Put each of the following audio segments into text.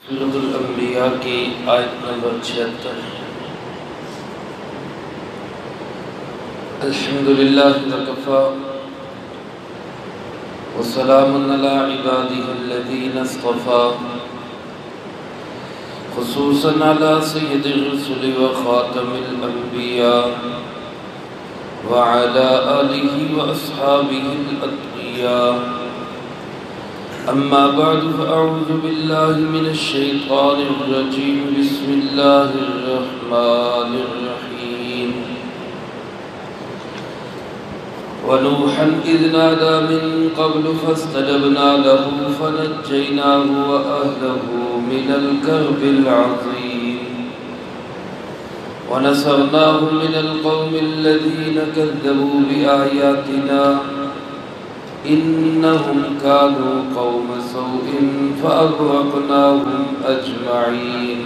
سورۃ الانبیاء کی آیت نمبر 76۔ الحمدللہ وکفی وسلام علی عبادہ الذین اصطفی، خصوصاً علی سید الرسل وخاتم الانبیاء وعلی آلہ واصحابہ الاتقیاء۔ اما بعد فاعوذ باللہ من الشیطان الرجیم، بسم اللہ الرحمن الرحیم۔ ونوحا اذ نادى من قبل فاستجبنا له فنجيناه وأهله من الكرب العظيم ونصرناه من القوم الذين كذبوا بآياتنا إنهم كانوا قوم سوء فأغرقناهم أجمعين۔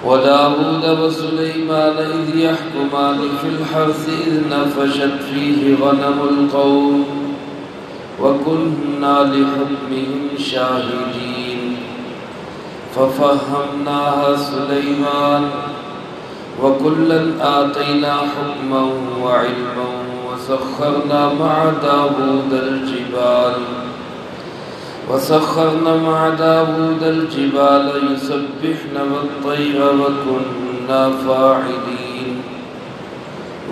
وداود وسليمان إذ يحكمان في الحرث إذ نفشت فيه غنم القوم وكنا لحكمهم شاهدين ففهمناها سليمان وكلا آتينا حكما وعلما وسخرنا مع داود الجبال يسبحن والطير وكنا فاعلين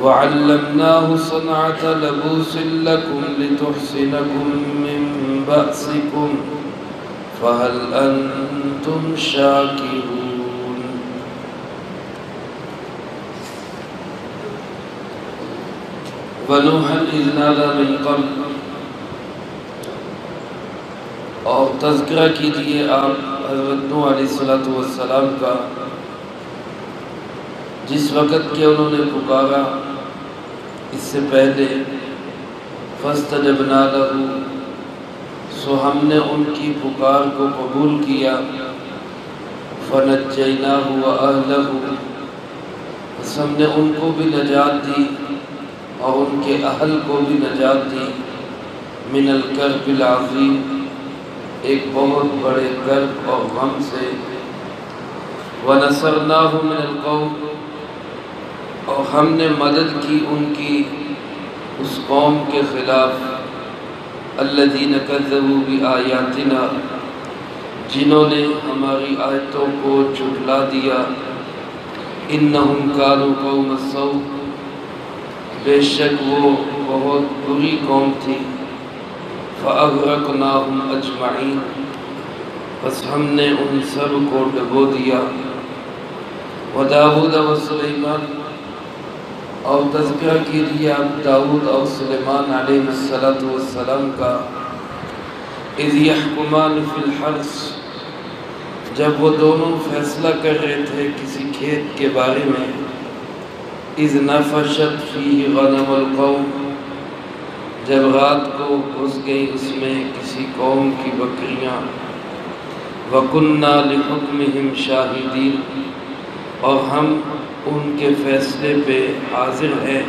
وعلمناه صنعة لبوس لكم لتحصنكم من بأسكم فهل أنتم شاكرون۔ ونوحا إذ نادى من قبل، اور تذکرہ کیجئے آپ حضرت نوح علیہ السلام کا جس وقت کہ انہوں نے پکارا اس سے پہلے، فاستجبنا لہ، سو ہم نے ان کی پکار کو قبول کیا، فنجیناہ وأہلہ، بس ہم نے ان کو بھی نجات دی اور ان کے اہل کو بھی نجات دی، من الکرب العظیم، ایک بہت بڑے کرب اور غم سے، وَنَصَرْنَاهُ مِنَ الْقَوْمِ، اور ہم نے مدد کی ان کی اس قوم کے خلاف، الَّذِينَ كَذَّبُوا بِآيَاتِنَا، جنہوں نے ہماری آیتوں کو جھٹلا دیا، إِنَّهُمْ كَانُوا قَوْمَ السَّوْءِ، بے شک وہ بہت بری قوم تھی، فَأَغْرَقْنَاهُمْ أَجْمَعِينَ، بس ہم نے ان سب کو ڈبو دیا۔ وَدَاوُدَ وَسُلَيْمَانَ، اور تذکرہ کیجئے آپ داؤد اور سلیمان علیہ السلام کا، اِذْ يَحْكُمَانِ فِي الْحَرْثِ، جب وہ دونوں فیصلہ کر رہے تھے کسی کھیت کے بارے میں، اِذْ نَفَشَتْ فِيهِ غَنَمُ الْقَوْمِ، جب رات کو گھس گئی اس میں کسی قوم کی بکریاں، وَكُنَّا لِحُكْمِهِمْ شَاهِدِينَ، اور ہم ان کے فیصلے پہ حاضر ہیں،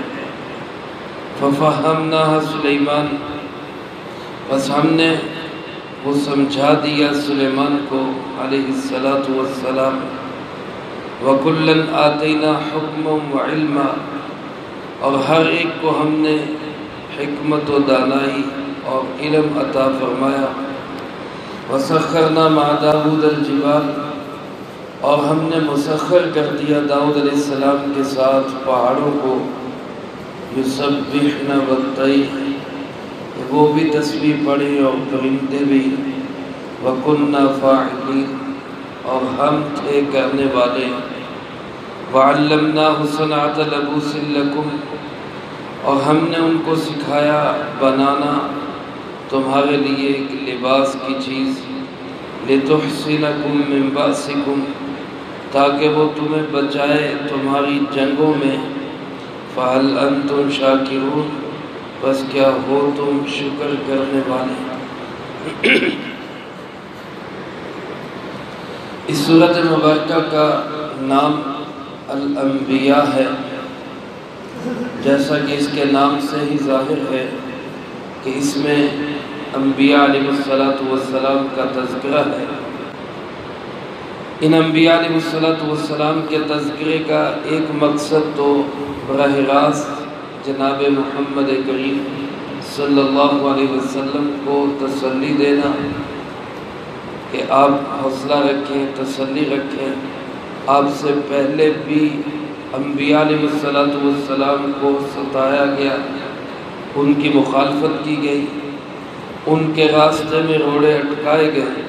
فَفَهَّمْنَاهَا سُلَيْمَانَ، بس ہم نے وہ سمجھا دیا سلیمان کو علیہ السلام، وَكُلًّا آتَيْنَا حُكْمًا وَعِلْمًا، اور ہر ایک کو ہم نے حکمت و دانائی اور علم عطا فرمایا، وَسَخَّرْنَا مَعَ دَاوُودَ الْجِبَالَ، اور ہم نے مسخر کر دیا داؤد علیہ السلام کے ساتھ پہاڑوں کو، يُسَبِّحْنَ وَالطَّيْرَ، وہ بھی تسبیح پڑھی اور پرندے بھی، وَكُنَّا فَاعِلِينَ، اور ہم تھے کرنے والے، وَعَلَّمْنَاهُ صَنْعَةَ لَبُوسٍ لَكُمْ، اور ہم نے ان کو سکھایا بنانا تمہارے لیے ایک لباس کی چیز، لِتُحْصِنَكُم مِّن بَأْسِكُمْ، تاکہ وہ تمہیں بچائے تمہاری جنگوں میں، فَهَلْ أَنْتُمْ شَاكِرُونَ، بس کیا ہو تم شکر کرنے والے۔ اس سورۃ مبارکہ کا نام الانبیاء ہے، جیسا کہ اس کے نام سے ہی ظاہر ہے کہ اس میں انبیاء علیہ السلام کا تذکرہ ہے۔ ان انبیاء علیہ السلام کے تذکرے کا ایک مقصد تو براہ راست جناب محمد کریم صلی اللہ علیہ وسلم کو تسلی دینا کہ آپ حوصلہ رکھیں، تسلی رکھیں۔ آپ سے پہلے بھی انبیاء علیہ السلام کو ستایا گیا، ان کی مخالفت کی گئی، ان کے راستے میں روڑے اٹکائے گئے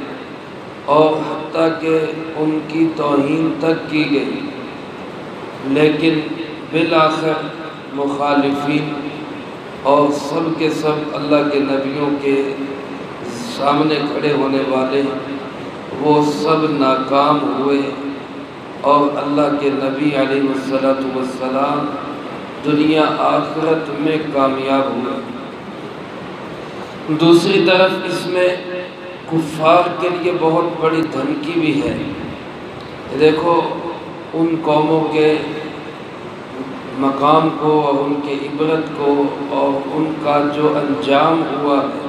اور حتیٰ کہ ان کی توہین تک کی گئی، لیکن بالآخر مخالفین اور سب کے سب اللہ کے نبیوں کے سامنے کھڑے ہونے والے وہ سب ناکام ہوئے اور اللہ کے نبی علیہ السلام دنیا آخرت میں کامیاب ہوئے۔ دوسری طرف اس میں کفار کے لیے بہت بڑی دھمکی بھی ہے۔ دیکھو ان قوموں کے مقام کو اور ان کے عبرت کو اور ان کا جو انجام ہوا ہے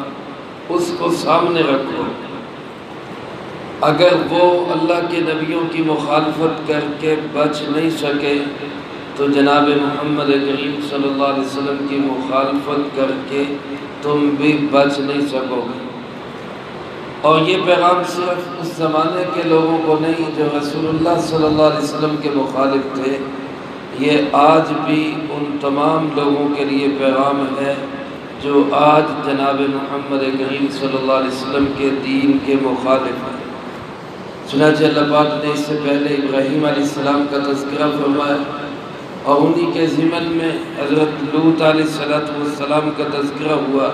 اس کو سامنے رکھو۔ اگر وہ اللہ کے نبیوں کی مخالفت کر کے بچ نہیں سکے تو جناب محمد کریم صلی اللہ علیہ وسلم کی مخالفت کر کے تم بھی بچ نہیں سکو گے۔ اور یہ پیغام صرف اس زمانے کے لوگوں کو نہیں جو رسول اللہ صلی اللہ علیہ وسلم کے مخالف تھے، یہ آج بھی ان تمام لوگوں کے لیے پیغام ہے جو آج جناب محمد کریم صلی اللہ علیہ وسلم کے دین کے مخالف ہیں۔ چنانچہ اللہ پاک نے اس سے پہلے ابراہیم علیہ السلام کا تذکرہ فرمایا اور انہی کے ضمن میں حضرت لوط علیہ السلام کا تذکرہ ہوا،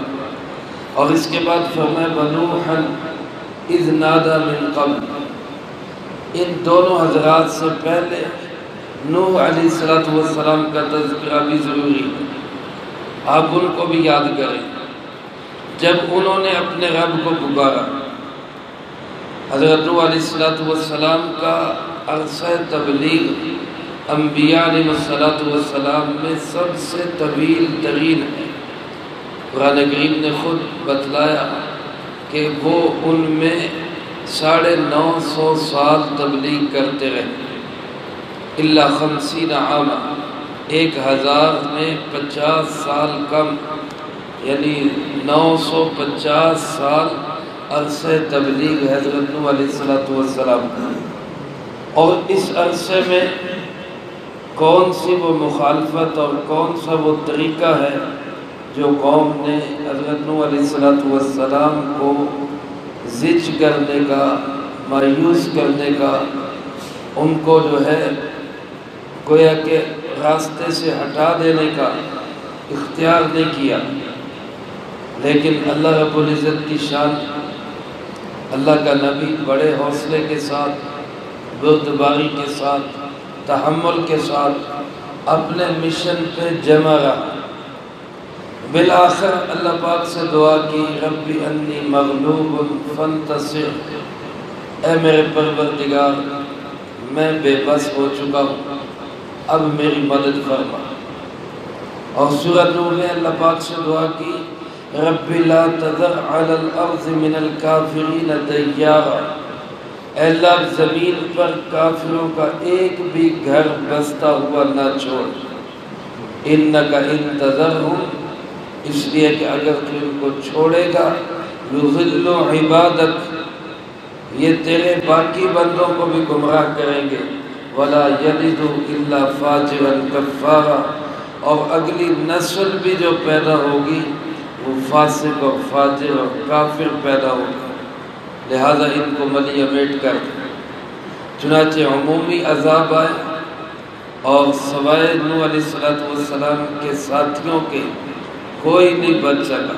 اور اس کے بعد فرمایا وَنُوحًا اِذْ نَادَى مِن قَبْلِ۔ ان دونوں حضرات سے پہلے نوح علیہ السلام کا تذکرہ بھی ضروری ہے، آپ ان کو بھی یاد کریں۔ جب انہوں نے اپنے رب کو پکارا، حضرت نوح علیہ السلام کا عرصہ تبلیغ انبیاء علیہ السلام میں سب سے طویل ترین ہے۔ قرآن کریم نے خود بتلایا کہ وہ ان میں 950 سال تبلیغ کرتے رہے، الا 50 عاما، 1000 میں 50 سال کم، یعنی 950 سال عرصہ تبلیغ حضرت نوح علیہ السلام کا۔ اور اس عرصے میں کون سی وہ مخالفت اور کون سا وہ طریقہ ہے جو قوم نے حضرت نوح علیہ السلام کو زج کرنے کا، مایوس کرنے کا، ان کو جو ہے گویا کہ راستے سے ہٹا دینے کا اختیار نہیں کیا، لیکن اللہ رب العزت کی شان، اللہ کا نبی بڑے حوصلے کے ساتھ، بردباری کے ساتھ، تحمل کے ساتھ اپنے مشن پہ جمع رہا۔ بالآخر اللہ پاک سے دعا کی رب انی مغلوب فانتصر، اے میرے پروردگار میں بے بس ہو چکا ہوں، اب میری مدد فرما۔ اور سورۃ نوح میں اللہ پاک سے دعا کی رب لا تذر علی الارض من الکافرین دیارا، اے اللہ زمین پر کافروں کا ایک بھی گھر بستا ہوا نہ چھوڑ، انک ان تذرہم، اس لیے کہ اگر تو ان کو چھوڑے گا یضلوا عبادک، یہ تیرے باقی بندوں کو بھی گمراہ کریں گے، ولا یلدوا الا فاجرا کفارا، اور اگلی نسل بھی جو پیدا ہوگی وہ فاسق اور فاجر اور کافر پیدا ہوگی، لہذا ان کو ملی امیٹ کر دیں۔ چنانچہ عمومی عذاب آئے اور سوائے نوح علیہ السلام کے ساتھیوں کے کوئی نہیں بچ سکا۔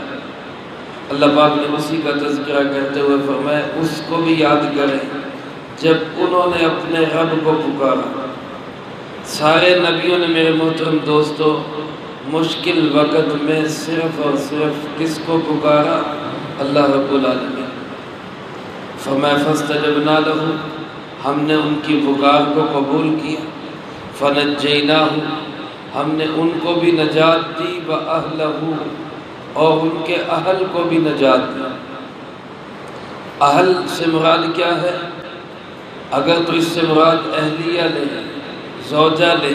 اللہ پاک نے اسی کا تذکرہ کرتے ہوئے فرمایا اس کو بھی یاد کریں جب انہوں نے اپنے رب کو پکارا۔ سارے نبیوں نے میرے محترم دوستو مشکل وقت میں صرف اور صرف کس کو پکارا؟ اللہ رب العالمین۔ فرمایا فاستجبنا لہ، ہم نے ان کی پکار کو قبول کیا، فنجیناہ، ہم نے ان کو بھی نجات دی، وَأَهْلَهُ، اور ان کے اہل کو بھی نجات دی۔ اہل سے مراد کیا ہے؟ اگر تو اس سے مراد اہلیہ لے، زوجہ لے،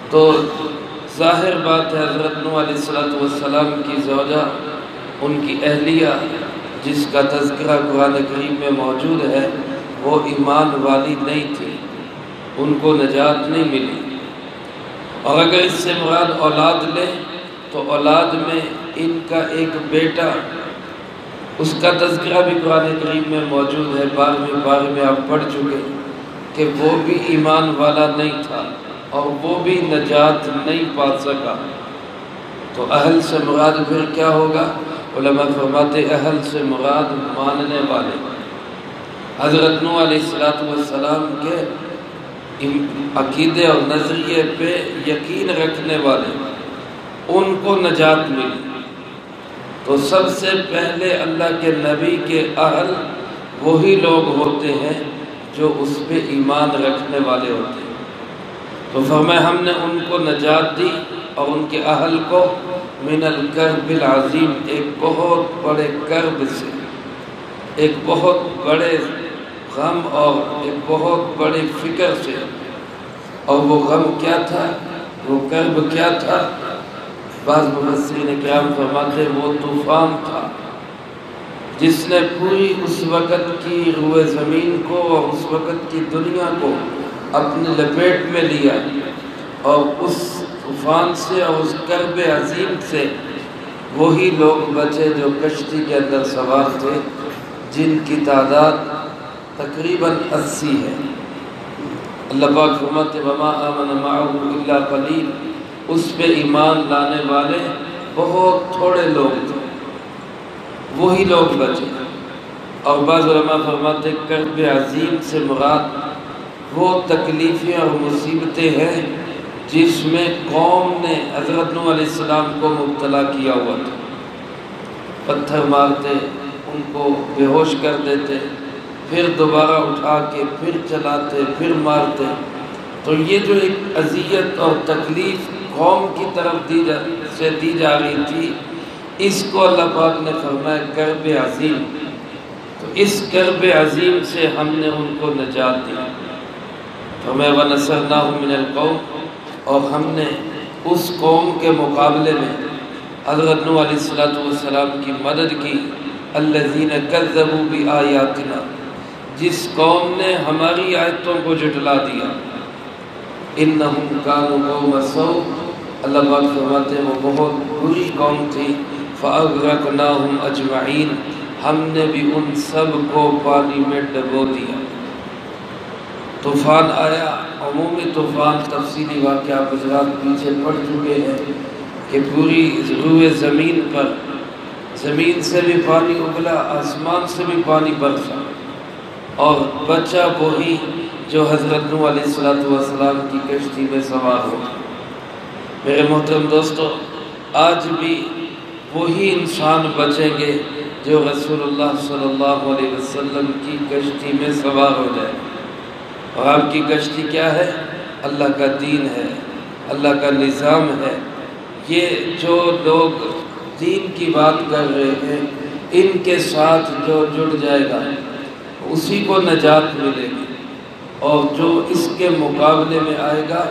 تو ظاہر بات ہے حضرت نوح علیہ السلام کی زوجہ، ان کی اہلیہ جس کا تذکرہ قرآن کریم میں موجود ہے، وہ ایمان والی نہیں تھی، ان کو نجات نہیں ملی۔ اور اگر اس سے مراد اولاد لے تو اولاد میں ان کا ایک بیٹا، اس کا تذکرہ بھی قرآن کریم میں موجود ہے، 12ویں پارے میں آپ پڑھ چکے کہ وہ بھی ایمان والا نہیں تھا اور وہ بھی نجات نہیں پا سکا۔ تو اہل سے مراد پھر کیا ہوگا؟ علماء فرماتے اہل سے مراد ماننے والے، حضرت نوح علیہ السلام کے عقیدے اور نظریے پہ یقین رکھنے والے، ان کو نجات ملی۔ تو سب سے پہلے اللہ کے نبی کے اہل وہی لوگ ہوتے ہیں جو اس پہ ایمان رکھنے والے ہوتے ہیں۔ تو فرمایا ہم نے ان کو نجات دی اور ان کے اہل کو من الکرب العظیم، ایک بہت بڑے کرب سے، ایک بہت بڑے غم اور ایک بہت بڑی فکر سے۔ اور وہ غم کیا تھا، وہ کرب کیا تھا؟ بعض مفسرین کرام فرماتے وہ طوفان تھا جس نے پوری اس وقت کی روئے زمین کو اور اس وقت کی دنیا کو اپنے لپیٹ میں لیا، اور اس طوفان سے اور اس کرب عظیم سے وہی لوگ بچے جو کشتی کے اندر سوار تھے، جن کی تعداد تقریباً 80 ہے۔ اللہ پاک فرماتے وما آمن معه الا قلیل، اس پہ ایمان لانے والے بہت تھوڑے لوگ تھے، وہی لوگ بچے۔ اور بعض علماء فرماتے کرب عظیم سے مراد وہ تکلیفیں اور مصیبتیں ہیں جس میں قوم نے حضرت نوح علیہ السلام کو مبتلا کیا ہوا تھا، پتھر مارتے، ان کو بے ہوش کر دیتے، پھر دوبارہ اٹھا کے پھر چلاتے، پھر مارتے۔ تو یہ جو ایک اذیت اور تکلیف قوم کی طرف دی جا رہی تھی، اس کو اللہ پاک نے فرمایا کرب عظیم۔ تو اس کرب عظیم سے ہم نے ان کو نجات دی۔ فرمایا وَنَصَرْنَاهُ مِنَ الْقَوْمِ، اور ہم نے اس قوم کے مقابلے میں حضرت نوح علیہ السلام کی مدد کی، الَّذِينَ كَذَّبُوا بِآيَاتِنَا، جس قوم نے ہماری آیتوں کو جھٹلا دیا۔ إِنَّهُمْ كَانُوا قَوْمَ سَوْءٍ، اللہ پاک فرماتے ہیں وہ بہت بری قوم تھی۔ فَأَغْرَقْنَاهُمْ أَجْمَعِينَ، ہم نے بھی ان سب کو پانی میں ڈبو دیا۔ طوفان آیا، عمومی طوفان، تفصیلی واقعہ آپ حضرات پیچھے پڑھ چکے ہیں کہ پوری روئے زمین پر، زمین سے بھی پانی ابلا، آسمان سے بھی پانی برسا، اور بچہ وہی جو حضرت نوح علیہ السلام کی کشتی میں سوار ہو۔ میرے محترم دوستو، آج بھی وہی انسان بچیں گے جو رسول اللہ صلی اللہ علیہ وسلم کی کشتی میں سوار ہو جائے۔ اور آپ کی کشتی کیا ہے؟ اللہ کا دین ہے، اللہ کا نظام ہے۔ یہ جو لوگ دین کی بات کر رہے ہیں، ان کے ساتھ جو جڑ جائے گا اسی کو نجات ملے گی، اور جو اس کے مقابلے میں آئے گا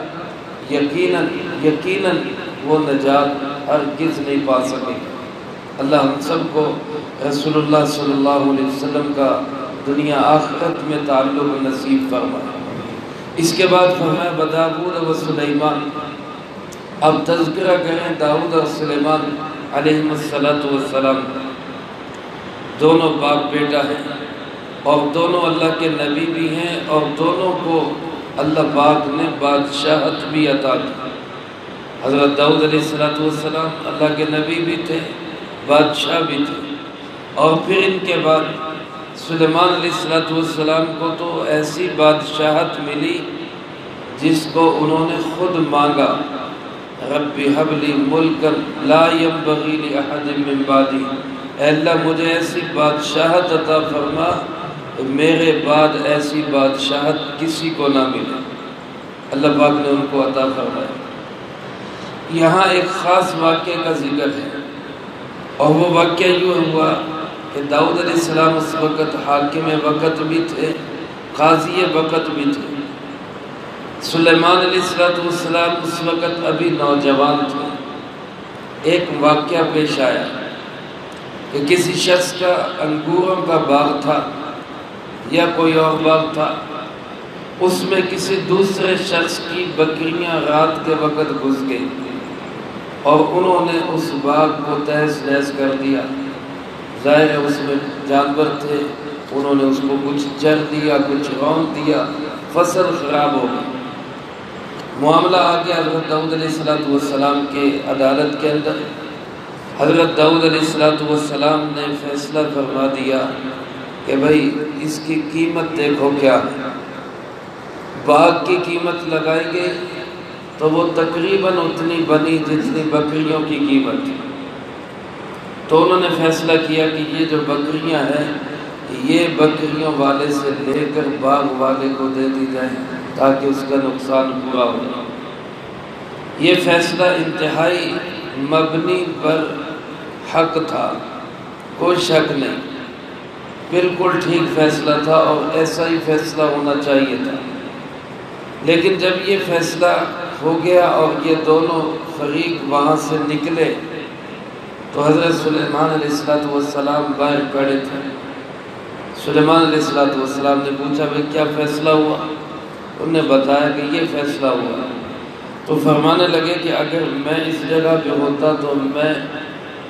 یقیناً وہ نجات ہرگز نہیں پا سکے گا۔ اللہ ہم سب کو رسول اللہ صلی اللہ علیہ وسلم کا دنیا آخرت میں تعلق نصیب فرمائے۔ اس کے بعد فرمایا بداؤد و سلیمان، اب تذکرہ کریں داؤد اور سلیمان علیہ السلام، دونوں باپ بیٹا ہیں، اور دونوں اللہ کے نبی بھی ہیں، اور دونوں کو اللہ پاک نے بادشاہت بھی عطا کی۔ حضرت داؤد علیہ السلام اللہ کے نبی بھی تھے، بادشاہ بھی تھے، اور پھر ان کے بعد سلیمان علیہ السلام کو تو ایسی بادشاہت ملی جس کو انہوں نے خود مانگا، رب ہب لی ملکا لا ینبغی لأحد من بعدی، اے اللہ مجھے ایسی بادشاہت عطا فرما میرے بعد ایسی بادشاہت کسی کو نہ ملے۔ اللہ پاک نے ان کو عطا فرمایا۔ یہاں ایک خاص واقعے کا ذکر ہے، اور وہ واقعہ یوں ہوا کہ داؤد علیہ السلام اس وقت حاکم وقت بھی تھے، قاضی وقت بھی تھے۔ سلیمان علیہ السلام اس وقت ابھی نوجوان تھے۔ ایک واقعہ پیش آیا کہ کسی شخص کا انگوروں کا باغ تھا یا کوئی اور باغ تھا، اس میں کسی دوسرے شخص کی بکریاں رات کے وقت گھس گئی اور انہوں نے اس باغ کو تہس نہس کر دیا۔ ظاہر ہے اس میں جانور تھے، انہوں نے اس کو کچھ چر دیا، کچھ رونق دیا، فصل خراب ہو گئی۔ معاملہ آ گیا حضرت داؤد علیہ السلام کے عدالت کے اندر۔ حضرت داؤد علیہ السلام نے فیصلہ فرما دیا کہ بھئی اس کی قیمت دیکھو کیا ہے۔ باغ کی قیمت لگائی گئی تو وہ تقریباً اتنی بنی جتنی بکریوں کی قیمت تھی۔ تو انہوں نے فیصلہ کیا کہ یہ جو بکریاں ہیں یہ بکریوں والے سے لے کر باغ والے کو دے دی جائیں تاکہ اس کا نقصان پورا ہو جائے۔ یہ فیصلہ انتہائی مبنی پر حق تھا، کوئی شک نہیں، بالکل ٹھیک فیصلہ تھا اور ایسا ہی فیصلہ ہونا چاہیے تھا۔ لیکن جب یہ فیصلہ ہو گیا اور یہ دونوں فریق وہاں سے نکلے تو حضرت سلیمان علیہ السلام باہر کھڑے تھے۔ سلیمان علیہ السلام نے پوچھا بھئی کیا فیصلہ ہوا؟ انہوں نے بتایا کہ یہ فیصلہ ہوا۔ تو فرمانے لگے کہ اگر میں اس جگہ پہ ہوتا تو میں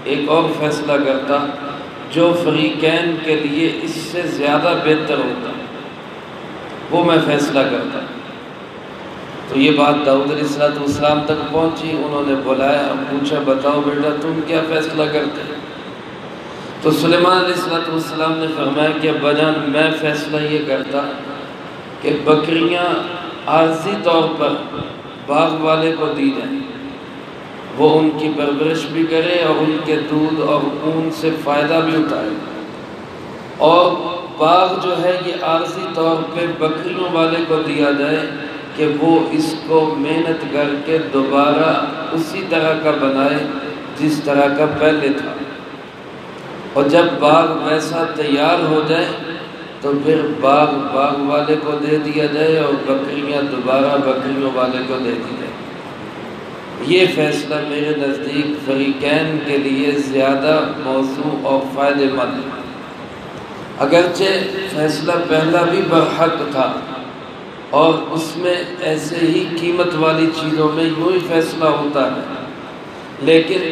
ایک اور فیصلہ کرتا جو فریقین کے لیے اس سے زیادہ بہتر ہوتا، وہ میں فیصلہ کرتا۔ تو یہ بات داؤد علیہ السلام تک پہنچی، انہوں نے بلایا، پوچھا بتاؤ بیٹا تم کیا فیصلہ کرتے؟ تو سلیمان علیہ السلام نے فرمایا کہ ابا جان میں فیصلہ یہ کرتا کہ بکریاں عارضی طور پر باغ والے کو دی جائیں، وہ ان کی پرورش بھی کرے اور ان کے دودھ اور اون سے فائدہ بھی اٹھائے، اور باغ جو ہے یہ عارضی طور پہ بکریوں والے کو دیا جائے کہ وہ اس کو محنت کر کے دوبارہ اسی طرح کا بنائے جس طرح کا پہلے تھا، اور جب باغ ویسا تیار ہو جائے تو پھر باغ والے کو دے دیا جائے اور بکریاں دوبارہ بکریوں والے کو دے دی جائے۔ یہ فیصلہ میرے نزدیک فریقین کے لیے زیادہ موزوں اور فائدہ مند ہے۔ اگرچہ فیصلہ پہلا بھی برحق تھا اور اس میں ایسے ہی قیمت والی چیزوں میں یوں ہی فیصلہ ہوتا ہے، لیکن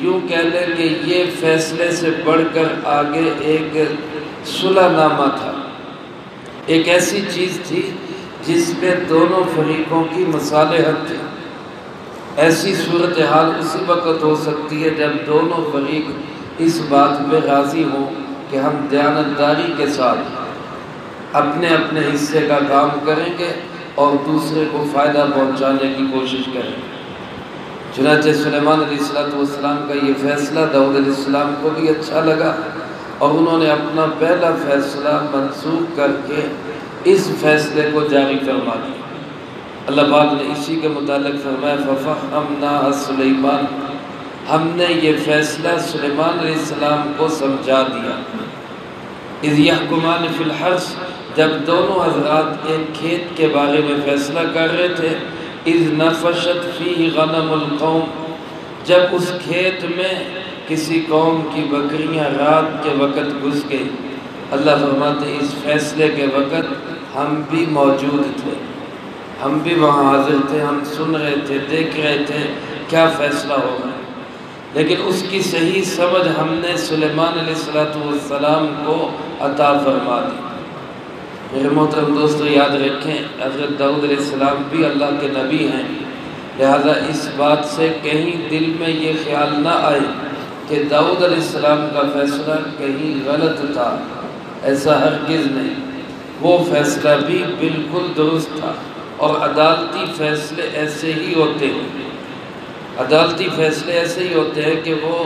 یوں کہہ لیں کہ یہ فیصلے سے بڑھ کر آگے ایک صلح نامہ تھا، ایک ایسی چیز تھی جس پہ دونوں فریقوں کی مصالحت تھی۔ ایسی صورتحال اسی وقت ہو سکتی ہے جب دونوں فریق اس بات پہ راضی ہوں کہ ہم دیانتداری کے ساتھ اپنے اپنے حصے کا کام کریں گے اور دوسرے کو فائدہ پہنچانے کی کوشش کریں گے۔ چنانچہ سلیمان علیہ السلام کا یہ فیصلہ داؤد علیہ السلام کو بھی اچھا لگا اور انہوں نے اپنا پہلا فیصلہ منسوخ کر کے اس فیصلے کو جاری فرما دیا۔ اللہ پاک نے اسی کے متعلق فرمایا فَفَهَّمْنَاهَا سُلَيْمَانَ، ہم نے یہ فیصلہ سلیمان علیہ السلام کو سمجھا دیا۔ اِذْ يَحْكُمَانِ فِي الْحَرْثِ، جب دونوں حضرات ایک کھیت کے بارے میں فیصلہ کر رہے تھے، اِذْ نَفَشَتْ فِيهِ غَنَمُ الْقَوْمِ، جب اس کھیت میں کسی قوم کی بکریاں رات کے وقت گھس گئی۔ اللہ فرماتے ہیں اس فیصلے کے وقت ہم بھی موجود تھے، ہم بھی وہاں حاضر تھے، ہم سن رہے تھے، دیکھ رہے تھے کیا فیصلہ ہوگا، لیکن اس کی صحیح سمجھ ہم نے سلیمان علیہ السلام کو عطا فرما دی۔ میرے محترم دوستو یاد رکھیں حضرت داؤد علیہ السلام بھی اللہ کے نبی ہیں، لہذا اس بات سے کہیں دل میں یہ خیال نہ آئے کہ داؤد علیہ السلام کا فیصلہ کہیں غلط تھا، ایسا ہرگز نہیں، وہ فیصلہ بھی بالکل درست تھا، اور عدالتی فیصلے ایسے ہی ہوتے ہیں، عدالتی فیصلے ایسے ہی ہوتے ہیں کہ وہ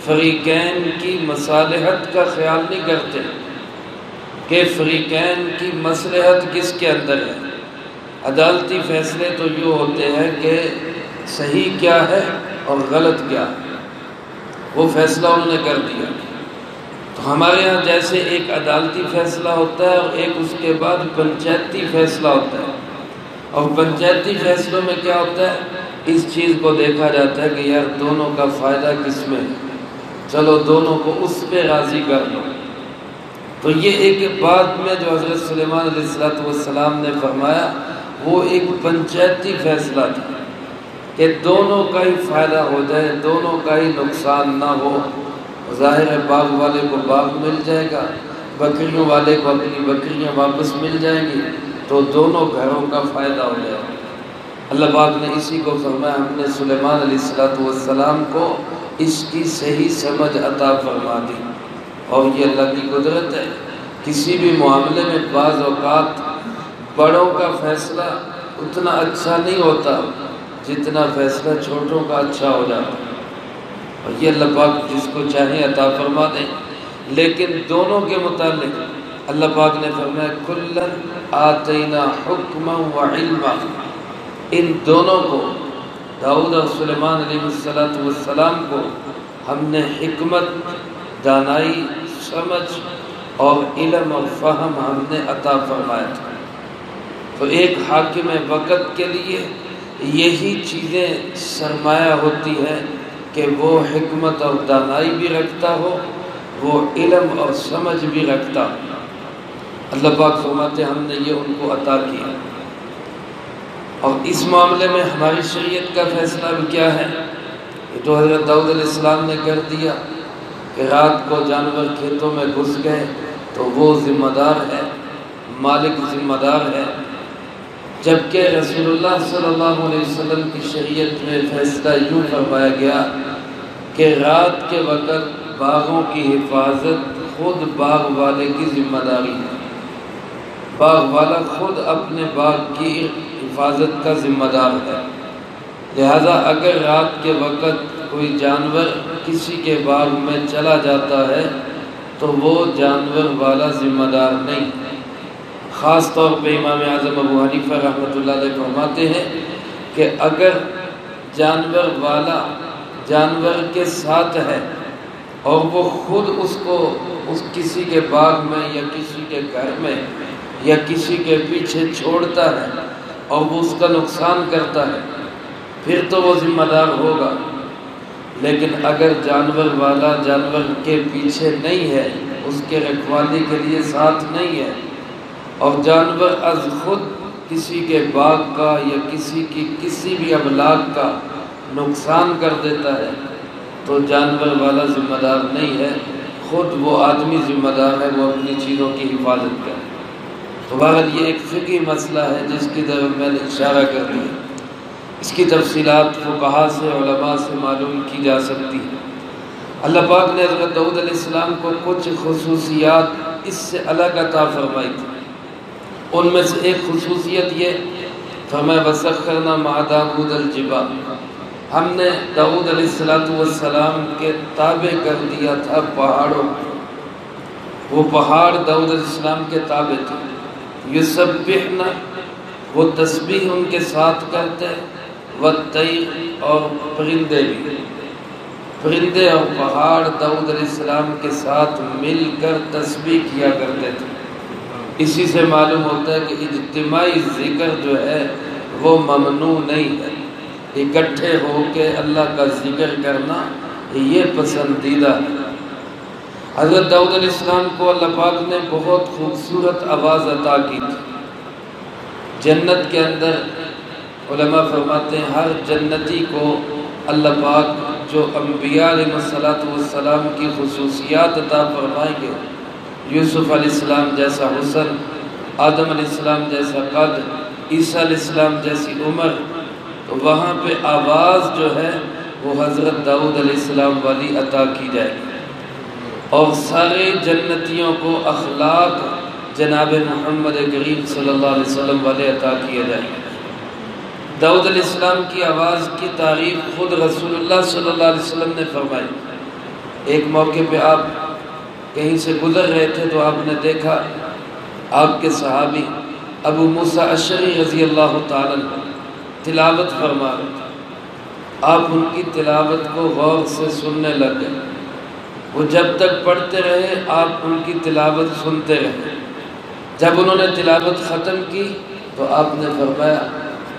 فریقین کی مصالحت کا خیال نہیں کرتے کہ فریقین کی مصلحت کس کے اندر ہے۔ عدالتی فیصلے تو یہ ہوتے ہیں کہ صحیح کیا ہے اور غلط کیا ہے، وہ فیصلہ انہوں نے کر دیا۔ تو ہمارے یہاں جیسے ایک عدالتی فیصلہ ہوتا ہے اور ایک اس کے بعد پنچایتی فیصلہ ہوتا ہے، اور پنچایتی فیصلوں میں کیا ہوتا ہے، اس چیز کو دیکھا جاتا ہے کہ یار دونوں کا فائدہ کس میں، چلو دونوں کو اس پہ راضی کر لو۔ تو یہ ایک بعد میں جو حضرت سلیمان علیہ السلام نے فرمایا وہ ایک پنچایتی فیصلہ تھا کہ دونوں کا ہی فائدہ ہو جائے، دونوں کا ہی نقصان نہ ہو۔ ظاہر ہے باغ والے کو باغ مل جائے گا، بکریوں والے کو اپنی بکریاں واپس مل جائیں گی، تو دونوں گھروں کا فائدہ ہو جائے گا۔ اللہ پاک نے اسی کو فرمایا، ہم نے سلیمان علیہ السلام کو اس کی صحیح سمجھ عطا فرما دی۔ اور یہ اللہ کی قدرت ہے، کسی بھی معاملے میں بعض اوقات بڑوں کا فیصلہ اتنا اچھا نہیں ہوتا جتنا فیصلہ چھوٹوں کا اچھا ہو جاتا ہے، اور یہ اللہ پاک جس کو چاہے عطا فرما دیں۔ لیکن دونوں کے متعلق اللہ پاک نے فرمایا کُلًّا آتَيْنَا حُکْمًا وَعِلْمًا، ان دونوں کو، داؤد اور سلیمان علیہ السلام کو ہم نے حکمت، دانائی، سمجھ اور علم اور فہم ہم نے عطا فرمایا تھا۔ تو ایک حاکم وقت کے لیے یہی چیزیں سرمایہ ہوتی ہیں کہ وہ حکمت اور دانائی بھی رکھتا ہو، وہ علم اور سمجھ بھی رکھتا ہو۔ اللہ پاک فرماتے ہم نے یہ ان کو عطا کیا۔ اور اس معاملے میں ہماری شریعت کا فیصلہ بھی کیا ہے، یہ تو حضرت داؤد علیہ السلام نے کر دیا کہ رات کو جانور کھیتوں میں گھس گئے تو وہ ذمہ دار ہے، مالک ذمہ دار ہے۔ جبکہ رسول اللہ صلی اللہ علیہ وسلم کی شریعت میں فیصلہ یوں فرمایا گیا کہ رات کے وقت باغوں کی حفاظت خود باغ والے کی ذمہ داری ہے، باغ والا خود اپنے باغ کی حفاظت کا ذمہ دار ہے۔ لہذا اگر رات کے وقت کوئی جانور کسی کے باغ میں چلا جاتا ہے تو وہ جانور والا ذمہ دار نہیں۔ خاص طور پہ امام اعظم ابو حنیفہ رحمۃ اللہ علیہ فرماتے ہیں کہ اگر جانور والا جانور کے ساتھ ہے اور وہ خود اس کو کسی کے باغ میں یا کسی کے گھر میں یا کسی کے پیچھے چھوڑتا ہے اور وہ اس کا نقصان کرتا ہے، پھر تو وہ ذمہ دار ہوگا۔ لیکن اگر جانور والا جانور کے پیچھے نہیں ہے، اس کے رکھوالی کے لیے ساتھ نہیں ہے، اور جانور از خود کسی کے باغ کا یا کسی کی کسی بھی املاک کا نقصان کر دیتا ہے تو جانور والا ذمہ دار نہیں ہے، خود وہ آدمی ذمہ دار ہے، وہ اپنی چیزوں کی حفاظت کرے۔ تو بہرحال یہ ایک فقہی مسئلہ ہے جس کی طرف میں نے اشارہ کر دیا، اس کی تفصیلات فقہا سے، علماء سے معلوم کی جا سکتی ہے۔ اللہ پاک نے حضرت داؤد علیہ السلام کو کچھ خصوصیات اس سے الگ عطا فرمائی تھی۔ ان میں سے ایک خصوصیت یہ فرمایا وَسَخَّرْنَا مَعَ دَاوُودَ الْجِبَالَ، ہم نے داؤد علیہ السلام کے تابع کر دیا تھا پہاڑوں، وہ پہاڑ داؤد علیہ السلام کے تابع تھے۔ یسبحنا، وہ تسبیح ان کے ساتھ کرتے، والطیر، اور پرندے بھی، پرندے اور پہاڑ داؤد علیہ السلام کے ساتھ مل کر تسبیح کیا کرتے تھے۔ اسی سے معلوم ہوتا ہے کہ اجتماعی ذکر جو ہے وہ ممنوع نہیں ہے، اکٹھے ہو کے اللہ کا ذکر کرنا یہ پسندیدہ ہے۔ حضرت داؤد علیہ السلام کو اللہ پاک نے بہت خوبصورت آواز عطا کی تھی۔ جنت کے اندر علماء فرماتے ہیں ہر جنتی کو اللہ پاک جو انبیاء علیہ السلام کی خصوصیات عطا فرمائیں گے، یوسف علیہ السلام جیسا حسن، آدم علیہ السلام جیسا قد، عیسیٰ علیہ السلام جیسی عمر، تو وہاں پہ آواز جو ہے وہ حضرت داؤد علیہ السلام والی عطا کی جائے گی، اور سارے جنتیوں کو اخلاق جناب محمد کریم صلی اللہ علیہ وسلم والے عطا کیے جائیں گے۔ داؤد علیہ السلام کی آواز کی تعریف خود رسول اللہ صلی اللہ علیہ وسلم نے فرمائی۔ ایک موقع پہ آپ کہیں سے گزر رہے تھے تو آپ نے دیکھا آپ کے صحابی ابو موسیٰ اشعری رضی اللہ تعالیٰ تلاوت فرما رہے تھے۔ آپ ان کی تلاوت کو غور سے سننے لگ گئے۔ وہ جب تک پڑھتے رہے آپ ان کی تلاوت سنتے رہے۔ جب انہوں نے تلاوت ختم کی تو آپ نے فرمایا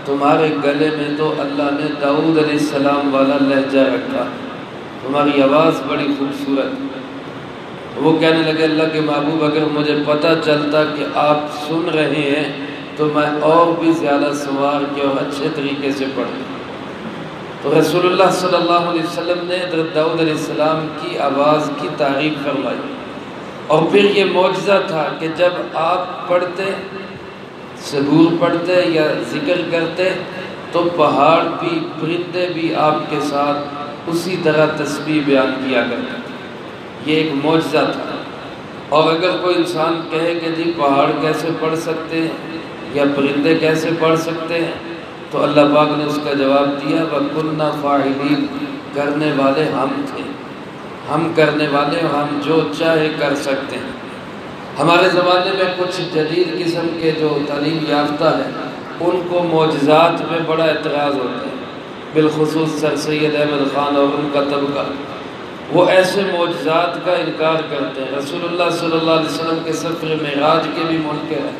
تمہارے گلے میں تو اللہ نے داؤد علیہ السلام والا لہجہ رکھا، تمہاری آواز بڑی خوبصورت۔ وہ کہنے لگے اللہ کے محبوب اگر مجھے پتہ چلتا کہ آپ سن رہے ہیں تو میں اور بھی زیادہ سنوار کے اور اچھے طریقے سے پڑھتا۔ تو رسول اللہ صلی اللہ علیہ وسلم نے حضرت داؤد علیہ السلام کی آواز کی تعریف فرمائی، اور پھر یہ معجزہ تھا کہ جب آپ پڑھتے، سبور پڑھتے یا ذکر کرتے تو پہاڑ بھی، پرندے بھی آپ کے ساتھ اسی طرح تسبیح بیان کیا کرتے تھے۔ یہ ایک معجزہ تھا۔ اور اگر کوئی انسان کہے کہ جی پہاڑ کیسے پڑھ سکتے ہیں یا پرندے کیسے پڑھ سکتے ہیں، تو اللہ پاک نے اس کا جواب دیا وَكُنَّا فَاعِلِينَ، کرنے والے ہم تھے، ہم کرنے والے، ہم جو چاہے کر سکتے ہیں۔ ہمارے زمانے میں کچھ جدید قسم کے جو تعلیم یافتہ ہیں ان کو معجزات میں بڑا اعتراض ہوتا ہے، بالخصوص سر سید احمد خان اور ان کا طبقہ، وہ ایسے معجزات کا انکار کرتے ہیں۔ رسول اللہ صلی اللہ علیہ وسلم کے سفر معراج کے بھی منکر ہیں۔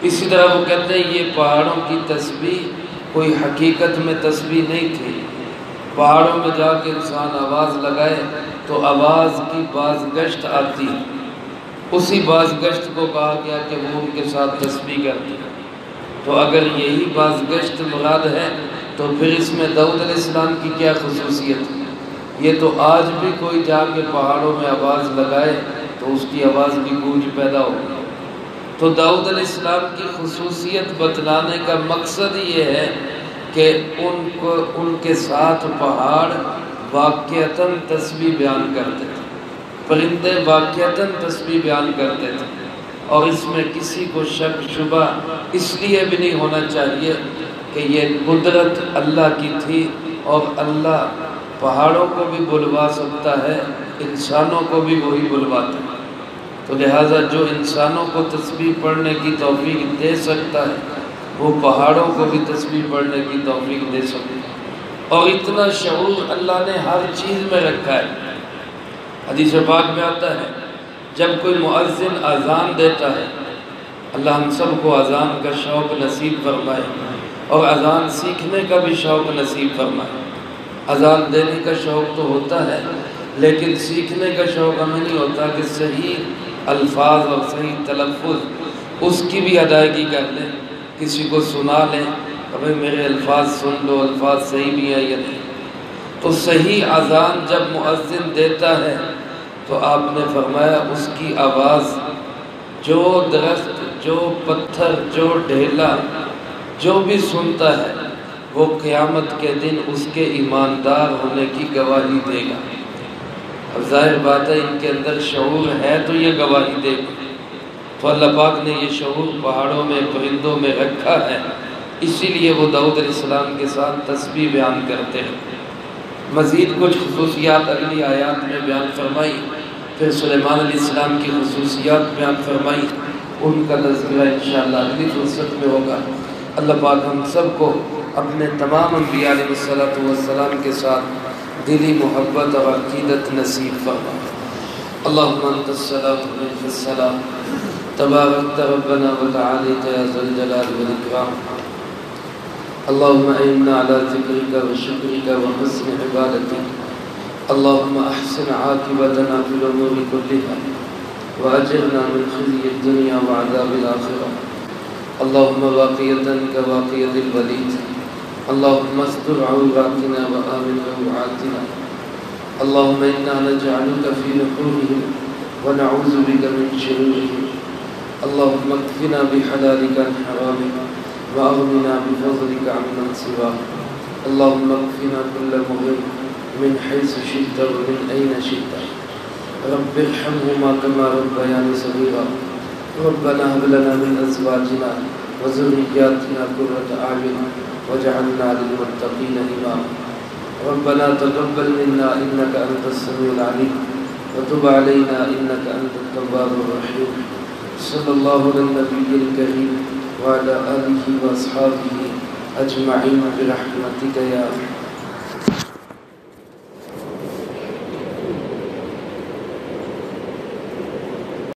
اسی طرح وہ کہتے ہیں یہ پہاڑوں کی تسبیح کوئی حقیقت میں تسبیح نہیں تھی، پہاڑوں میں جا کے انسان آواز لگائے تو آواز کی بازگشت آتی ہے، اسی بازگشت کو کہا گیا کہ وہ ان کے ساتھ تسبیح کرتی ہے۔ تو اگر یہی بازگشت مراد ہے تو پھر اس میں داؤد علیہ السلام کی کیا خصوصیت ہے؟ یہ تو آج بھی کوئی جا کے پہاڑوں میں آواز لگائے تو اس کی آواز کی گونج پیدا ہوگی۔ تو داؤد علیہ السلام کی خصوصیت بتلانے کا مقصد یہ ہے کہ ان کے ساتھ پہاڑ واقعتاً تسبیح بیان کرتے تھے، پرندے واقعتاً تسبیح بیان کرتے تھے، اور اس میں کسی کو شک شبہ اس لیے بھی نہیں ہونا چاہیے کہ یہ قدرت اللہ کی تھی، اور اللہ پہاڑوں کو بھی بلوا سکتا ہے، انسانوں کو بھی وہی بلواتا ہے۔ تو لہٰذا جو انسانوں کو تسبیح پڑھنے کی توفیق دے سکتا ہے وہ پہاڑوں کو بھی تسبیح پڑھنے کی توفیق دے سکتا ہے۔ اور اتنا شعور اللہ نے ہر چیز میں رکھا ہے۔ حدیث پاک میں آتا ہے جب کوئی مؤذن اذان دیتا ہے، اللہ ہم سب کو اذان کا شوق نصیب فرمائے اور اذان سیکھنے کا بھی شوق نصیب فرمائے۔ اذان دینے کا شوق تو ہوتا ہے لیکن سیکھنے کا شوق ہمیں نہیں ہوتا کہ صحیح الفاظ اور صحیح تلفظ اس کی بھی ادائیگی کر لیں، کسی کو سنا لیں کہ میرے الفاظ سن لو، الفاظ صحیح بھی ہیں یا نہیں۔ تو صحیح اذان جب مؤذن دیتا ہے تو آپ نے فرمایا اس کی آواز جو درخت، جو پتھر، جو ڈھیلا، جو بھی سنتا ہے وہ قیامت کے دن اس کے ایماندار ہونے کی گواہی دے گا۔ اب ظاہر بات ہے ان کے اندر شعور ہے تو یہ گواہی دے گا۔ تو اللہ پاک نے یہ شعور پہاڑوں میں، پرندوں میں رکھا ہے، اسی لیے وہ داؤد علیہ السلام کے ساتھ تسبیح بیان کرتے ہیں۔ مزید کچھ خصوصیات اگلی آیات میں بیان فرمائی، پھر سلیمان علیہ السلام کی خصوصیات بیان فرمائی، ان کا تذکرہ انشاءاللہ اگلی فرصت میں ہوگا۔ اللہ پاک ہم سب کو اپنے تمام انبیاء علیہ السلام کے ساتھ دلی محبت اور عقیدت نصیب فرمائے۔ اللہم انت السلام و منک السلام، تبارکت ربنا و تعالیت یا ذا الجلال والاکرام۔ اللہم اعنا علی ذکرک و شکرک و حسن عبادتک۔ اللہم احسن عاقبتنا فی الامور کلها واجرنا من خزي الدنيا وعذاب الآخرة۔ اللهم واقية كواقية الوليد، اللهم استر عوراتنا وآمن روعاتنا، اللهم إنا نجعلك في نحورهم ونعوذ بك من شرورهم، اللهم اكفنا بحلالك عن حرامك وأغننا بفضلك عمن سواك، اللهم اكفنا كل مغرب من حيث شئت ومن أين شئت، رب ارحمهما كما ربياني صغيرا، ربنا هب لنا من أزواجنا وذرياتنا قرة أعين واجعلنا للمتقين إماما، ربنا تقبل منا إنك أنت السميع العليم وتب علينا إنك أنت التواب الرحيم، صلى الله على النبي الكريم وعلى آله وأصحابه أجمعين برحمتك يا